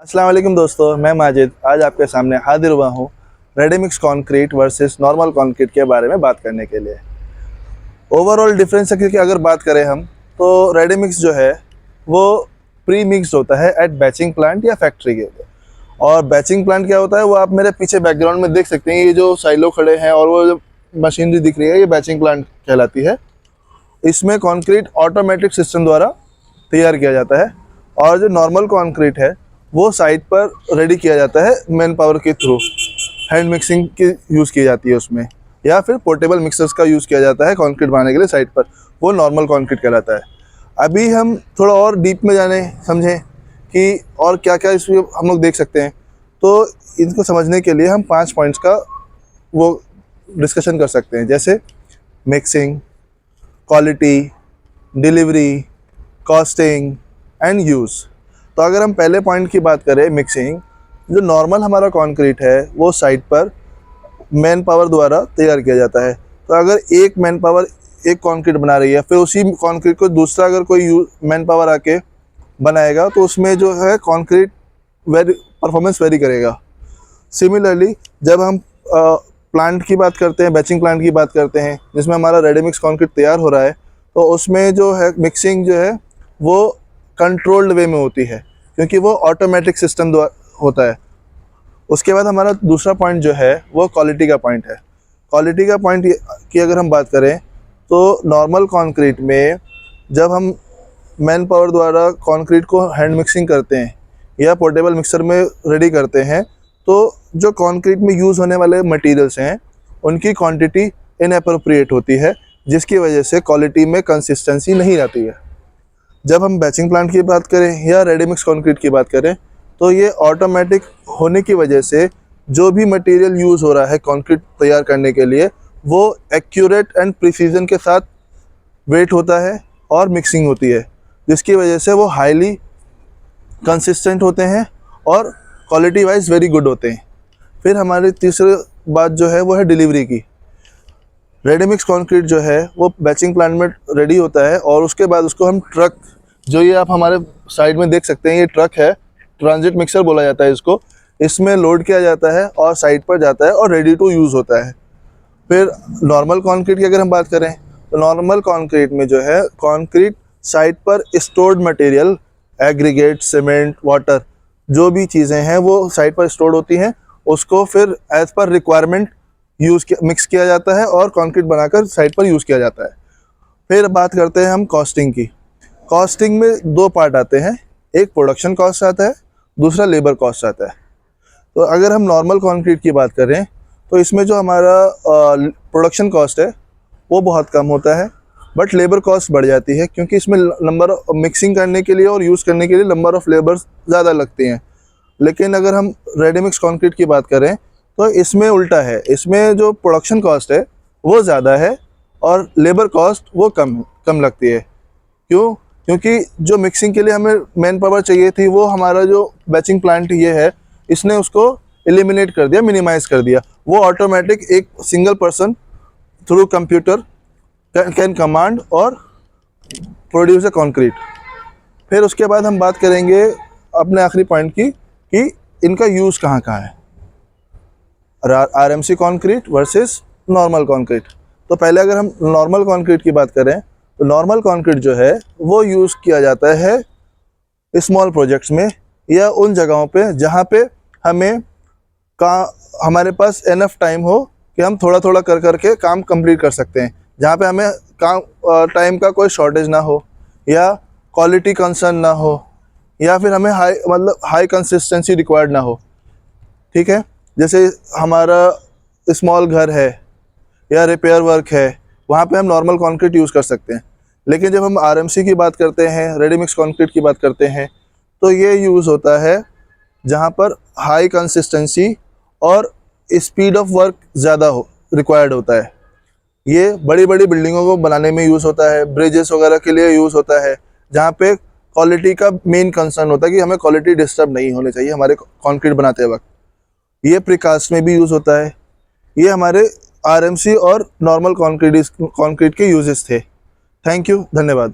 अस्सलाम वालेकुम दोस्तों, मैं माजिद आज आपके सामने हाजिर हुआ हूँ ready mix concrete versus normal concrete के बारे में बात करने के लिए। ओवरऑल डिफरेंस की अगर बात करें हम, तो रेडी मिक्स जो है वो प्री मिक्स्ड होता है एट बैचिंग प्लांट या फैक्ट्री के। और बैचिंग प्लांट क्या होता है वो आप मेरे पीछे बैकग्राउंड में देख सकते हैं। ये जो साइलो खड़े हैं और वो जो मशीनरी दिख रही है ये बैचिंग प्लांट कहलाती है। इसमें कंक्रीट ऑटोमेटिक सिस्टम द्वारा तैयार किया जाता है और जो नॉर्मल कंक्रीट है वो साइट पर रेडी किया जाता है मैन पावर के थ्रू। हैंड मिक्सिंग की यूज़ की जाती है उसमें, या फिर पोर्टेबल मिक्सर्स का यूज़ किया जाता है कंक्रीट बनाने के लिए साइट पर। वो नॉर्मल कंक्रीट कहलाता है। अभी हम थोड़ा और डीप में जाने समझें कि और क्या क्या इसमें हम लोग देख सकते हैं, तो इनको समझने के लिए हम 5 पॉइंट्स का वो डिस्कशन कर सकते हैं, जैसे mixing, quality, delivery, costing and use. तो अगर हम पहले पॉइंट की बात करें मिक्सिंग, जो नॉर्मल हमारा कंक्रीट है वो साइट पर मैन पावर द्वारा तैयार किया जाता है। तो अगर एक मैन पावर एक कंक्रीट बना रही है, फिर उसी कंक्रीट को दूसरा अगर कोई मैन पावर आके बनाएगा तो उसमें जो है कंक्रीट परफॉर्मेंस वेरी करेगा। सिमिलरली जब हम प्लांट की बात करते हैं, बैचिंग प्लांट की बात करते हैं जिसमें हमारा रेडी मिक्स कंक्रीट तैयार हो रहा है, तो उसमें जो है मिक्सिंग जो है वो कंट्रोल्ड वे में होती है, क्योंकि वो ऑटोमेटिक सिस्टम होता है। उसके बाद हमारा दूसरा पॉइंट जो है वो क्वालिटी का पॉइंट है। क्वालिटी का पॉइंट की अगर हम बात करें तो नॉर्मल कंक्रीट में जब हम मैन पावर द्वारा कंक्रीट को हैंड मिक्सिंग करते हैं या पोर्टेबल मिक्सर में रेडी करते हैं, तो जो कंक्रीट में यूज़ होने वाले मटेरियल्स हैं उनकी क्वांटिटी इनएप्रोप्रिएट होती है, जिसकी वजह से क्वालिटी में कंसिस्टेंसी नहीं आती है। जब हम बैचिंग प्लांट की बात करें या रेडी मिक्स कंक्रीट की बात करें, तो ये ऑटोमेटिक होने की वजह से जो भी मटेरियल यूज़ हो रहा है कंक्रीट तैयार करने के लिए वो एक्यूरेट एंड प्रिसीजन के साथ वेट होता है और मिक्सिंग होती है, जिसकी वजह से वो हाईली कंसिस्टेंट होते हैं और क्वालिटी वाइज वेरी गुड होते हैं। फिर हमारी तीसरी बात जो है वो है डिलीवरी की। रेडी मिक्स कंक्रीट जो है वो बैचिंग प्लांट में रेडी होता है और उसके बाद उसको हम ट्रक, जो ये आप हमारे साइड में देख सकते हैं, ये ट्रक है, ट्रांजिट मिक्सर बोला जाता है इसको। इसमें लोड किया जाता है और साइट पर जाता है और रेडी टू यूज़ होता है। फिर नॉर्मल कंक्रीट की अगर हम बात करें तो नॉर्मल कंक्रीट में जो है कंक्रीट साइट पर stored material, aggregate, cement, water, जो भी चीज़ें हैं वो साइट पर स्टोर्ड होती हैं, उसको फिर एज पर रिक्वायरमेंट मिक्स किया जाता है और कंक्रीट बनाकर साइट पर यूज़ किया जाता है। फिर बात करते हैं हम कॉस्टिंग की। कॉस्टिंग में 2 पार्ट आते हैं, एक प्रोडक्शन कॉस्ट आता है, दूसरा लेबर कॉस्ट आता है। तो अगर हम नॉर्मल कंक्रीट की बात करें तो इसमें जो हमारा प्रोडक्शन कॉस्ट है वो बहुत कम होता है, बट लेबर कॉस्ट बढ़ जाती है, क्योंकि इसमें नंबर मिक्सिंग करने के लिए और यूज़ करने के लिए नंबर ऑफ़ लेबर्स ज़्यादा लगती हैं। लेकिन अगर हम रेडी मिक्स कंक्रीट की बात करें तो इसमें उल्टा है, इसमें जो प्रोडक्शन कॉस्ट है वो ज़्यादा है और लेबर कॉस्ट वो कम लगती है। क्यों? क्योंकि जो मिक्सिंग के लिए हमें मैन पावर चाहिए थी वो हमारा जो बैचिंग प्लांट ये है इसने उसको एलिमिनेट कर दिया, मिनिमाइज़ कर दिया। वो ऑटोमेटिक एक single person through computer can command और प्रोड्यूस अ कंक्रीट। फिर उसके बाद हम बात करेंगे अपने आखिरी पॉइंट की कि इनका यूज़ कहाँ कहाँ है, RMC concrete versus normal concrete. तो पहले अगर हम नॉर्मल कंक्रीट की बात करें तो नॉर्मल कंक्रीट जो है वो यूज़ किया जाता है स्मॉल प्रोजेक्ट्स में या उन जगहों पे जहाँ पे हमारे पास इनफ टाइम हो कि हम थोड़ा थोड़ा कर करके काम कंप्लीट कर सकते हैं, जहाँ पे हमें टाइम का कोई शॉर्टेज ना हो या क्वालिटी कंसर्न ना हो या फिर हमें हाई कंसिस्टेंसी रिक्वायर्ड ना हो। ठीक है, जैसे हमारा स्मॉल घर है या रिपेयर वर्क है, वहाँ पे हम नॉर्मल कंक्रीट यूज़ कर सकते हैं। लेकिन जब हम आरएमसी की बात करते हैं, रेडी मिक्स कंक्रीट की बात करते हैं, तो ये यूज़ होता है जहाँ पर हाई कंसिस्टेंसी और स्पीड ऑफ वर्क ज़्यादा रिक्वायर्ड होता है। ये बड़ी बड़ी बिल्डिंगों को बनाने में यूज़ होता है, ब्रिजेस वगैरह के लिए यूज़ होता है, जहाँ पे क्वालिटी का मेन कंसर्न होता है कि हमें क्वालिटी डिस्टर्ब नहीं होनी चाहिए हमारे कंक्रीट बनाते वक्त। ये प्रीकास्ट में भी यूज़ होता है। ये हमारे आरएमसी और नॉर्मल कंक्रीट के यूजेस थे। थैंक यू, धन्यवाद।